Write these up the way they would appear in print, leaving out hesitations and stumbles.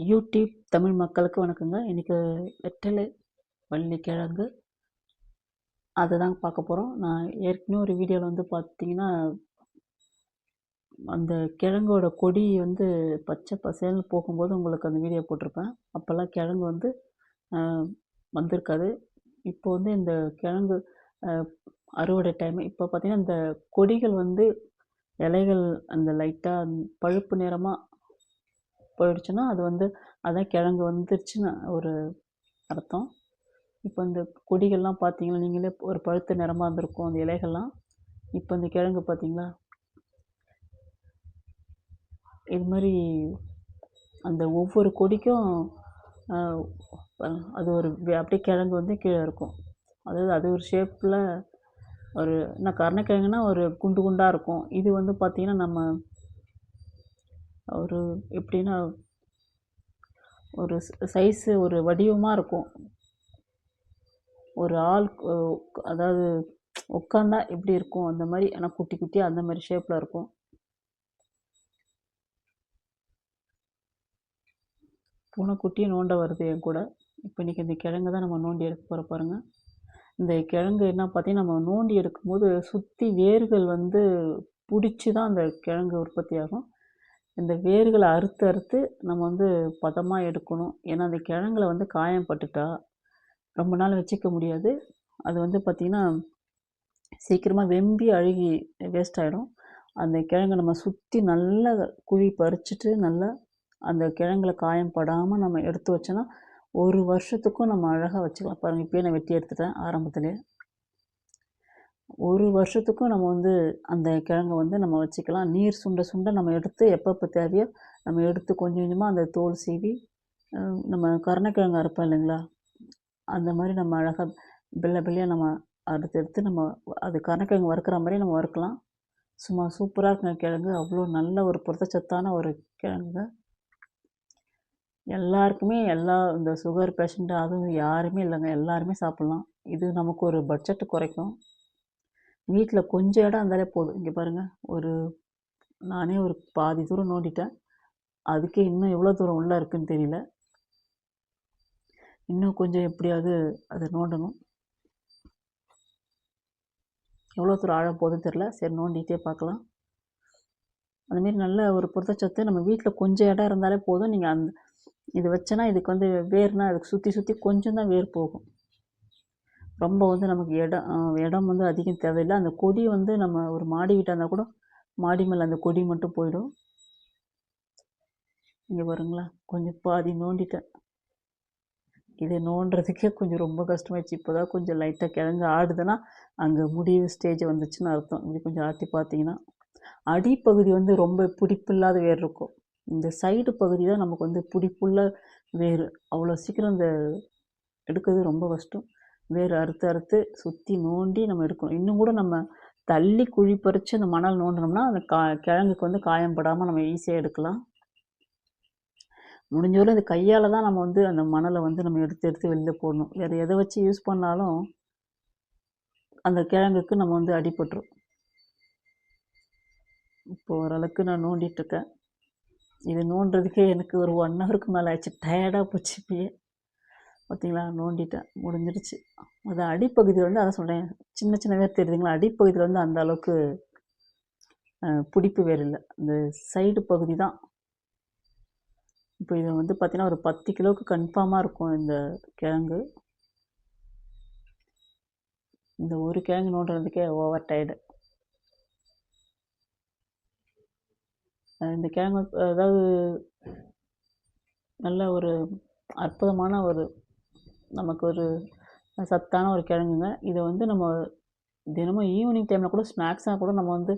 YouTube Tamil மக்களுக்கு வணக்கங்க. இன்றைக்கி வெற்றிலை வள்ளிக்கிழங்கு அதை தாங்க பார்க்க போகிறோம். நான் ஏற்கனவே ஒரு வீடியோவில் வந்து பார்த்தீங்கன்னா அந்த கிழங்கோட கொடி வந்து பச்சை பசேல்னு போகும்போது உங்களுக்கு அந்த வீடியோ போட்டிருப்பேன். அப்போல்லாம் கிழங்கு வந்து வந்திருக்காது. இப்போ வந்து இந்த கிழங்கு அறுவடை டைம். இப்போ பார்த்திங்கன்னா இந்த கொடிகள் வந்து இலைகள் அந்த லைட்டாக பழுப்பு நிறமாக போயிடுச்சுன்னா அது வந்து அதான் கிழங்கு வந்துருச்சுன்னு ஒரு அர்த்தம். இப்போ இந்த கொடிகள்லாம் பார்த்தீங்கன்னா நீங்களே ஒரு பழுத்த நிறமாக இருந்திருக்கும் அந்த இலைகள்லாம். இப்போ இந்த கிழங்கு பார்த்தீங்களா, இது மாதிரி அந்த ஒவ்வொரு கொடிக்கும் அது ஒரு அப்படியே கிழங்கு வந்து கீழே இருக்கும். அதாவது அது ஒரு ஷேப்பில் ஒரு என்ன கருணக்கிழங்குனா ஒரு குண்டு குண்டாக இருக்கும். இது வந்து பார்த்திங்கன்னா நம்ம ஒரு எப்படின்னா ஒரு சைஸு ஒரு வடிவமாக இருக்கும். ஒரு ஆள் அதாவது உட்காந்தா எப்படி இருக்கும் அந்த மாதிரி, ஆனால் குட்டி குட்டியாக அந்த மாதிரி ஷேப்பில் இருக்கும். பூனைக்குட்டியை நோண்ட வருது என் கூட. இப்போ இன்றைக்கி இந்த கிழங்கு தான் நம்ம நோண்டி எடுக்க போகிற பாருங்கள். இந்த கிழங்கு என்ன பார்த்தீங்கன்னா நம்ம நோண்டி எடுக்கும்போது சுற்றி வேர்கள் வந்து பிடிச்சி தான் அந்த கிழங்கு உற்பத்தி ஆகும். இந்த வேர்களை அறுத்து அறுத்து நம்ம வந்து பதமாக எடுக்கணும். ஏன்னா அந்த கிழங்குல வந்து காயம் பட்டுட்டா ரொம்ப நாள் வச்சுக்க முடியாது. அது வந்து பார்த்திங்கன்னா சீக்கிரமாக வெம்பி அழுகி வேஸ்ட் ஆகிடும். அந்த கிழங்கை நம்ம சுற்றி நல்லா குழி பறிச்சுட்டு நல்லா அந்த கிழங்குல காயம் படாமல் நம்ம எடுத்து வச்சோன்னா ஒரு வருஷத்துக்கும் நம்ம அழகாக வச்சுக்கலாம். பாருங்கள், இப்போயே நான் வெட்டி எடுத்துட்டேன் ஆரம்பத்திலே. ஒரு வருஷத்துக்கும் நம்ம வந்து அந்த கிழங்கை வந்து நம்ம வச்சுக்கலாம். நீர் சுண்ட சுண்ட நம்ம எடுத்து எப்பப்போ தேவையோ நம்ம எடுத்து கொஞ்சம் கொஞ்சமாக அந்த தோல் சீவி நம்ம கருணக்கிழங்கு அறுப்போம் இல்லைங்களா, அந்த மாதிரி நம்ம அழகாக பிள்ளை பிள்ளையாக நம்ம எடுத்து நம்ம அது கருணக்கிழங்கு வறுக்கிற மாதிரி நம்ம வறுக்கலாம். சும்மா சூப்பராக இருக்குங்க கிழங்கு. அவ்வளோ நல்ல ஒரு புரதச்சத்தான ஒரு கிழங்குங்க. எல்லாருக்குமே இந்த சுகர் பேஷண்ட்டு அதுவும் யாருமே இல்லைங்க, எல்லாருமே சாப்பிட்லாம். இது நமக்கு ஒரு பட்ஜெட்டு குறைக்கும். வீட்டில் கொஞ்சம் இடம் இருந்தாலே போதும். இங்கே பாருங்கள், நானே ஒரு பாதி தூரம் நோண்டிட்டேன். அதுக்கே இன்னும் எவ்வளோ தூரம் உள்ளே இருக்குதுன்னு தெரியல. இன்னும் கொஞ்சம் எப்படியாவது அதை நோண்டணும். எவ்வளோ தூரம் ஆழம் போகுதுன்னு தெரில. சரி, நோண்டிகிட்டே பார்க்கலாம். அதுமாரி நல்ல ஒரு புரதச்சத்து நம்ம வீட்டில் கொஞ்சம் இடம் இருந்தாலே போதும். நீங்கள் இது வச்சோன்னா இதுக்கு வந்து வேர்னா அதுக்கு சுற்றி சுற்றி கொஞ்சம் தான் வேர் போகும். ரொம்ப வந்து நமக்கு இடம் வந்து அதிகம் தேவையில்லை. அந்த கொடி வந்து நம்ம ஒரு மாடி வீட்டாக இருந்தால் கூட மாடி மேலே அந்த கொடி மட்டும் போயிடும். இங்கே பாருங்களா, கொஞ்சம் பாதி நோண்டிட்டேன். இதை நோண்டுறதுக்கே கொஞ்சம் ரொம்ப கஷ்டமாயிடுச்சு. இப்போ தான் கொஞ்சம் லைட்டாக கிழங்கு ஆடுதுன்னா அங்கே முடிவு ஸ்டேஜ் வந்துச்சுன்னு அர்த்தம். இப்படி கொஞ்சம் ஆட்டி பார்த்தீங்கன்னா அடிப்பகுதி வந்து ரொம்ப பிடிப்பில்லாத வேர் இருக்கும். இந்த சைடு பகுதி தான் நமக்கு வந்து பிடிப்புள்ள வேர். அவ்வளோ சீக்கிரம் இந்த எடுக்கிறது ரொம்ப கஷ்டம். வேர் அறுத்து அறுத்து சுற்றி நோண்டி நம்ம எடுக்கணும். இன்னும் கூட நம்ம தள்ளி குழி பறித்து அந்த மணல் நோண்டினோம்னா அந்த கிழங்குக்கு வந்து காயம் படாமல் நம்ம ஈஸியாக எடுக்கலாம். முடிஞ்சவரை இந்த கையால் தான் நம்ம வந்து அந்த மணலை வந்து நம்ம எடுத்து எடுத்து வெளில போடணும். வேறு எதை வச்சு யூஸ் பண்ணாலும் அந்த கிழங்குக்கு நம்ம வந்து அடிபட்டுரும். இப்போ ஓரளவுக்கு நான் நோண்டிகிட்ருக்கேன். இது நோண்டுறதுக்கே எனக்கு ஒரு 1 ஹவருக்கு மேலே ஆயிடுச்சு. டயர்டாக போச்சு. இப்பயே பார்த்தீங்களா, நோண்டிட்டேன், முடிஞ்சிடுச்சு. அது அடிப்பகுதியில் வந்து அதான் சொல்கிறேன், சின்ன சின்ன வேர் தெரியுதுங்களா, அடிப்பகுதியில் வந்து அந்த அளவுக்கு பிடிப்பு வேர் இல்லை. இந்த சைடு பகுதி தான். இப்போ இது வந்து பார்த்திங்கன்னா ஒரு 10 கிலோவுக்கு கன்ஃபார்மாக இருக்கும் இந்த கிழங்கு. இந்த ஒரு கிழங்கு நோண்டுறதுக்கே ஓவர் டயர்டு. இந்த கிழங்கு அதாவது நல்ல ஒரு அற்புதமான ஒரு நமக்கு ஒரு சத்தான ஒரு கிழங்குங்க. இதை வந்து நம்ம தினமும் ஈவினிங் டைமில் கூட ஸ்நாக்ஸாக கூட நம்ம வந்து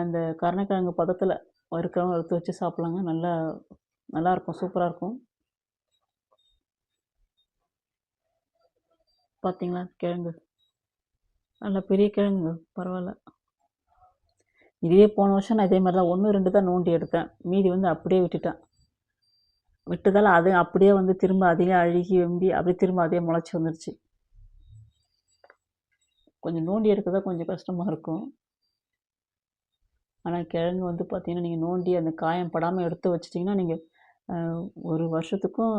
இந்த கருணக்கிழங்கு பதத்தில் வறுக்கிறவங்க எடுத்து வச்சு சாப்பிட்லாங்க. நல்லாயிருக்கும், சூப்பராக இருக்கும். பார்த்தீங்களா கிழங்கு நல்ல பெரிய கிழங்கு, பரவாயில்ல. இதுவே போன வருஷம் நான் இதே மாதிரி தான் 1, 2 தான் நோண்டி எடுத்தேன். மீதி வந்து அப்படியே விட்டதால் அது அப்படியே வந்து திரும்ப அதையே அழுகி வெம்பி அப்படியே திரும்ப அதே முளைச்சி வந்துடுச்சு. கொஞ்சம் நோண்டி எடுக்கிறதா கொஞ்சம் கஷ்டமாக இருக்கும். ஆனால் கிழங்கு வந்து பார்த்திங்கன்னா நீங்கள் நோண்டி அந்த காயம் படாமல் எடுத்து வச்சிட்டிங்கன்னா நீங்கள் ஒரு வருஷத்துக்கும்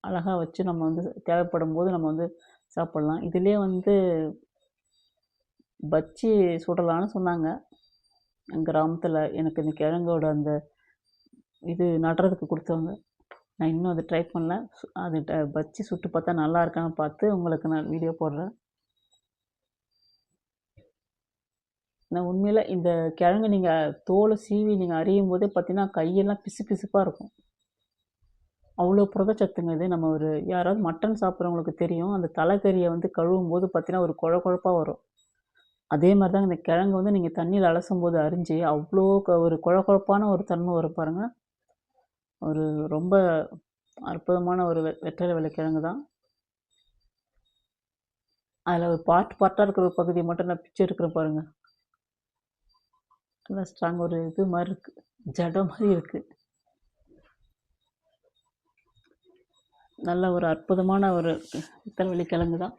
அழகாக வச்சு நம்ம வந்து தேவைப்படும் போது நம்ம வந்து சாப்பிட்லாம். இதிலே வந்து பஜ்ஜி சுடலான்னு சொன்னாங்க. கிராமத்தில் எனக்கு இந்த கிழங்கோட அந்த இது நடுறதுக்கு கொடுத்தவங்க. நான் இன்னும் அதை ட்ரை பண்ணல. அது பஜ்ஜி சுட்டு பார்த்தா நல்லா இருக்கான்னு பார்த்து உங்களுக்கு நான் வீடியோ போடுறேன். நான் உண்மையில் இந்த கிழங்கு நீங்கள் தோலை சீவி நீங்கள் அறியும் போதே பார்த்தீங்கன்னா கையெல்லாம் பிசு பிசுப்பாக இருக்கும். அவ்வளோ புரதச்சத்துங்க இது. நம்ம யாராவது மட்டன் சாப்பிட்றவங்களுக்கு தெரியும். அந்த தலைக்கறியை வந்து கழுவும் போது பார்த்தீங்கன்னா ஒரு குழப்பாக வரும். அதே மாதிரி தான் இந்த கிழங்கு வந்து நீங்கள் தண்ணியில் அலசும் போது அரிஞ்சு அவ்வளோ ஒரு குழப்பான ஒரு தன்மை வரும் பாருங்கள். ஒரு ரொம்ப அற்புதமான ஒரு வெற்றலை வெள்ளை கிழங்கு தான். அதில் ஒரு பார்ட்டாக இருக்கிற ஒரு பகுதியை மட்டும் நான் பிச்சு எடுக்கிறேன் பாருங்கள். நல்லா ஸ்ட்ராங் ஒரு இது மாதிரி இருக்குது, ஜடம் மாதிரி இருக்குது. நல்ல ஒரு அற்புதமான ஒரு வெள்ளை கிழங்கு தான்.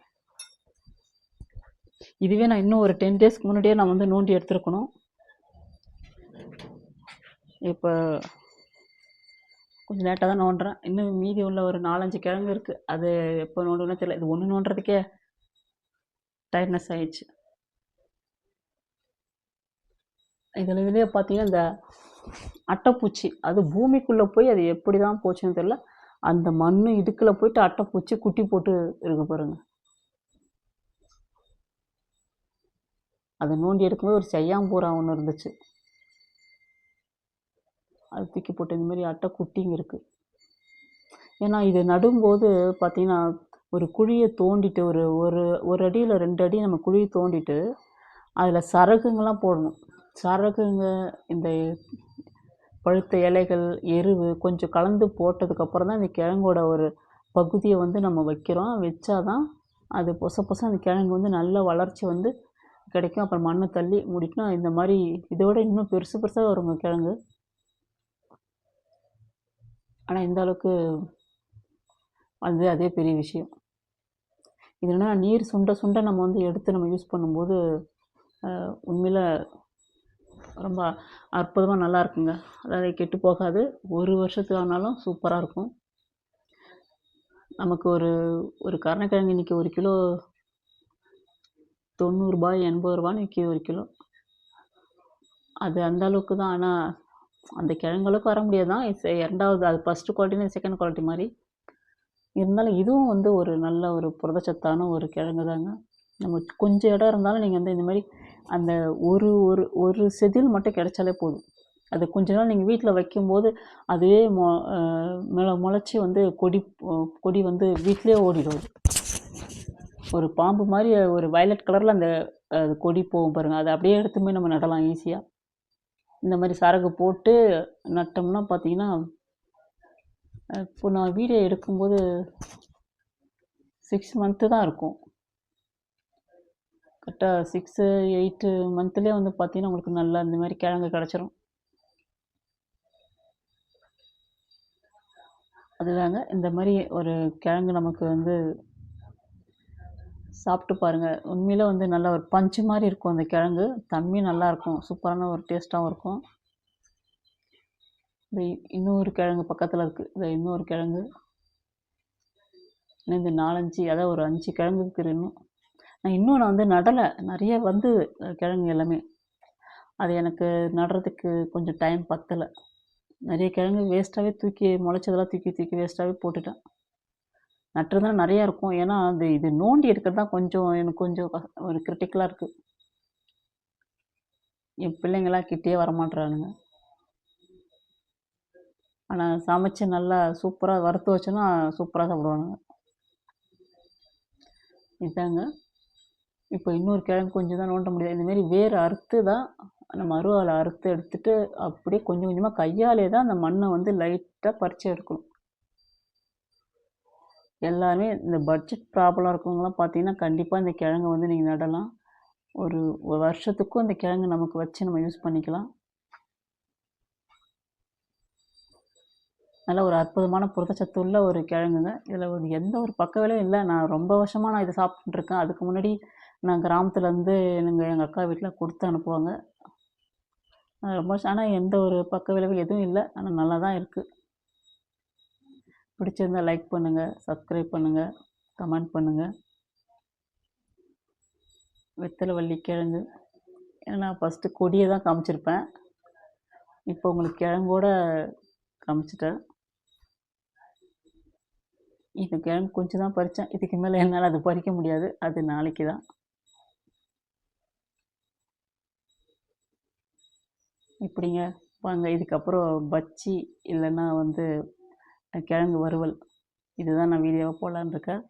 இதுவே நான் இன்னும் ஒரு 10 டேஸ்க்கு முன்னாடியே நான் வந்து நோண்டி எடுத்துருக்கணும். இப்போ கொஞ்சம் லேட்டாக தான் நோண்டுறேன். இன்னும் மீதி உள்ள ஒரு 4-5 கிழங்கு இருக்குது. அது எப்போ நோண்டுன்னு தெரியல. இது ஒன்று நோண்டுறதுக்கே டயர்ட்னஸ் ஆயிடுச்சு. இதுலேயே பார்த்தீங்கன்னா இந்த அட்டைப்பூச்சி அது பூமிக்குள்ளே போய் அது எப்படி தான் போச்சுன்னு தெரியல. அந்த மண் இடுக்கில் போயிட்டு அட்டைப்பூச்சி குட்டி போட்டு இருக்கு பாருங்க. அதை நோண்டி எடுக்கும்போது ஒரு செய்யாம்பூரா ஒன்று இருந்துச்சு, அது தூக்கி போட்டு இந்த மாதிரி அட்டை குட்டிங்க இருக்குது. ஏன்னா இது நடும்போது பார்த்திங்கன்னா ஒரு குழியை தோண்டிட்டு ஒரு ஒரு ஒரு அடியில் 2 அடி நம்ம குழியை தோண்டிட்டு அதில் சரகுங்கெல்லாம் போடணும். சரகுங்க, இந்த பழுத்த இலைகள், எருவு கொஞ்சம் கலந்து போட்டதுக்கப்புறம் தான் இந்த கிழங்கோட ஒரு பகுதியை வந்து நம்ம வைக்கிறோம். வச்சாதான் அது பொச அந்த கிழங்கு வந்து நல்ல வளர்ச்சி வந்து கிடைக்கும். அப்புறம் மண்ணை தள்ளி மூடிட்டுனா இந்த மாதிரி இதோட இன்னும் பெருசாக வருங்க கிழங்கு. ஆனால் இந்த அளவுக்கு வந்து அதே பெரிய விஷயம். இது என்னன்னா நீர் சுண்ட நம்ம வந்து எடுத்து நம்ம யூஸ் பண்ணும்போது உண்மையில் ரொம்ப அற்புதமாக நல்லா இருக்குங்க. அதாவது கெட்டு போகாது. ஒரு வருஷத்துக்கு ஆனாலும் சூப்பராக இருக்கும். நமக்கு ஒரு கருணக்கிழங்கு இன்றைக்கி 1 கிலோ 90 ரூபாய் 80 ரூபான்னு விற்கிது 1 கிலோ. அது அந்த அளவுக்கு தான். ஆனால் அந்த கிழங்களுக்கு வர முடியாது தான். இரண்டாவது அது ஃபஸ்ட்டு குவாலிட்டினா செகண்ட் குவாலிட்டி மாதிரி இருந்தாலும் இதுவும் வந்து ஒரு நல்ல ஒரு புரதச்சத்தான ஒரு கிழங்கு தாங்க. நம்ம கொஞ்சம் இடம் இருந்தாலும் நீங்கள் வந்து இந்த மாதிரி அந்த ஒரு ஒரு ஒரு செதில் மட்டும் கிடைச்சாலே போதும். அது கொஞ்ச நாள் நீங்கள் வீட்டில் வைக்கும்போது அதுவே முளைச்சி வந்து கொடி வந்து வீட்டிலே ஓடிடும். ஒரு பாம்பு மாதிரி ஒரு வயலட் கலரில் அந்த கொடி போகும் பாருங்கள். அதை அப்படியே எடுத்துமே நம்ம நடலாம் ஈஸியாக. இந்த மாதிரி சரகு போட்டு நட்டோம்னா பார்த்தீங்கன்னா, இப்போ நான் வீடியோ எடுக்கும்போது 6 மந்த்து தான் இருக்கும். கரெக்டாக 6-8 மந்த்லேயே வந்து பார்த்தீங்கன்னா உங்களுக்கு நல்லா இந்த மாதிரி கிழங்கு கிடச்சிரும். அதுதாங்க இந்த மாதிரி ஒரு கிழங்கு நமக்கு வந்து சாப்பிட்டு பாருங்கள். உண்மையிலே வந்து நல்ல ஒரு பஞ்சு மாதிரி இருக்கும் அந்த கிழங்கு. தன்மையும் நல்லாயிருக்கும், சூப்பரான ஒரு டேஸ்ட்டாகவும் இருக்கும். இந்த இன்னொரு கிழங்கு பக்கத்தில் இருக்குது. இந்த இன்னொரு கிழங்கு இந்த 4-5 அதாவது ஒரு 5 கிழங்கு இருக்குது இன்னும். நான் வந்து நடலை. நிறைய வந்து கிழங்கு எல்லாமே அது எனக்கு நடுறதுக்கு கொஞ்சம் டைம் பத்தலை. நிறைய கிழங்கு வேஸ்ட்டாகவே தூக்கி முளைச்சதெல்லாம் தூக்கி வேஸ்ட்டாகவே போட்டுட்டேன். நட்டுருந்தால் நிறையா இருக்கும். ஏன்னா இது நோண்டி எடுக்கிறது தான் எனக்கு கொஞ்சம் ஒரு கிரிட்டிக்கலாக இருக்குது. என் பிள்ளைங்களாம் கிட்டேயே வரமாட்றானுங்க. ஆனால் சமைச்சு நல்லா சூப்பராக வறுத்து வச்சோன்னா சூப்பராக சாப்பிடுவானுங்க. இதாங்க. இப்போ இன்னொரு கிழங்கு கொஞ்சம் தான் நோண்ட முடியாது. இந்தமாரி வேர் அறுத்து தான் நம்ம அருவாவில் அறுத்து எடுத்துட்டு அப்படியே கொஞ்சம் கொஞ்சமாக கையாலே தான் அந்த மண்ணை வந்து லைட்டாக பறித்து எடுக்கணும். எல்லாமே இந்த பட்ஜெட் ப்ராப்ளம் இருக்கவங்களாம் பார்த்தீங்கன்னா கண்டிப்பாக இந்த கிழங்கு வந்து நீங்கள் நடலாம். ஒரு வருஷத்துக்கும் இந்த கிழங்கு நமக்கு வச்சு நம்ம யூஸ் பண்ணிக்கலாம். நல்ல ஒரு அற்புதமான புரதச்சத்து உள்ள ஒரு கிழங்குங்க. இதில் எந்த ஒரு பக்க விளைவும் இல்லை. நான் ரொம்ப வருஷமாக நான் இதை சாப்பிட்டுருக்கேன். அதுக்கு முன்னாடி நான் கிராமத்துலேருந்து எங்கள் அக்கா வீட்டில் கொடுத்து அனுப்புவாங்க. ரொம்ப ஆனால் எந்த ஒரு பக்க விளைவு எதுவும் இல்லை. ஆனால் நல்லா தான் இருக்குது. பிடிச்சிருந்தால் லைக் பண்ணுங்கள், சப்ஸ்கிரைப் பண்ணுங்கள், கமெண்ட் பண்ணுங்கள். வெத்தலை வள்ளி கிழங்கு, ஏன்னா நான் ஃபஸ்ட்டு கொடியை தான் காமிச்சிருப்பேன், இப்போ உங்களுக்கு கிழங்கோட காமிச்சிட்டேன். இந்த கிழங்கு கொஞ்சம் தான் பறித்தேன், இதுக்கு மேலே என்னால் அது பறிக்க முடியாது, அது நாளைக்கு தான். இப்படிங்க வாங்க, இதுக்கப்புறம் பச்சி இல்லைன்னா கிழங்கு வறுவல், இதுதான் நான் வீடியோவாக போடலான்னு இருக்கேன்.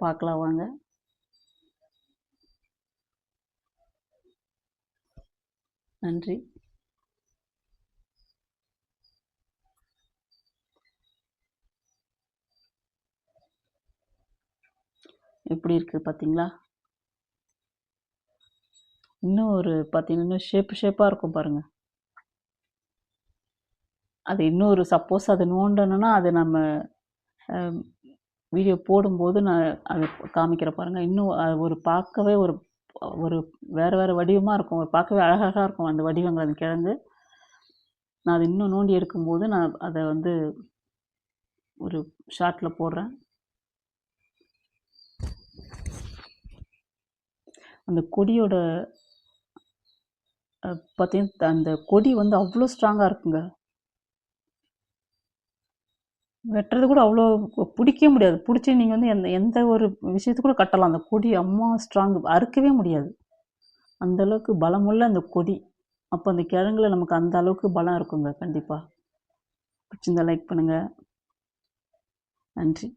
பார்க்கலாம் வாங்க. நன்றி. எப்படி இருக்குது பார்த்தீங்களா? இன்னும் பார்த்தீங்கன்னா ஷேப்பாக இருக்கும் பாருங்கள். அது இன்னொரு சப்போஸ் அது நோண்டணுன்னா அது நம்ம வீடியோ போடும்போது நான் அது காமிக்கிற பாருங்கள். இன்னும் அது பார்க்கவே ஒரு வேறு வடிவமாக இருக்கும், பார்க்கவே அழகாக இருக்கும் அந்த வடிவங்கள், அந்த கிழங்கு. நான் அது இன்னும் நோண்டி எடுக்கும்போது நான் அதை ஒரு ஷார்ட்டில் போடுறேன். அந்த கொடியோட பார்த்தீங்கன்னா அந்த கொடி அவ்வளோ ஸ்ட்ராங்காக இருக்குங்க. வெட்டுறது கூட அவ்வளோ பிடிக்கவே முடியாது. பிடிச்சி நீங்கள் எந்த ஒரு விஷயத்து கூட கட்டலாம். அந்த கொடி அம்மா ஸ்ட்ராங், அறுக்கவே முடியாது. அந்தளவுக்கு பலமுள்ள அந்த கொடி. அப்போ அந்த கிழங்குல நமக்கு அந்த அளவுக்கு பலம் இருக்குங்க. கண்டிப்பாக பிடிச்சிருந்தா லைக் பண்ணுங்கள். நன்றி.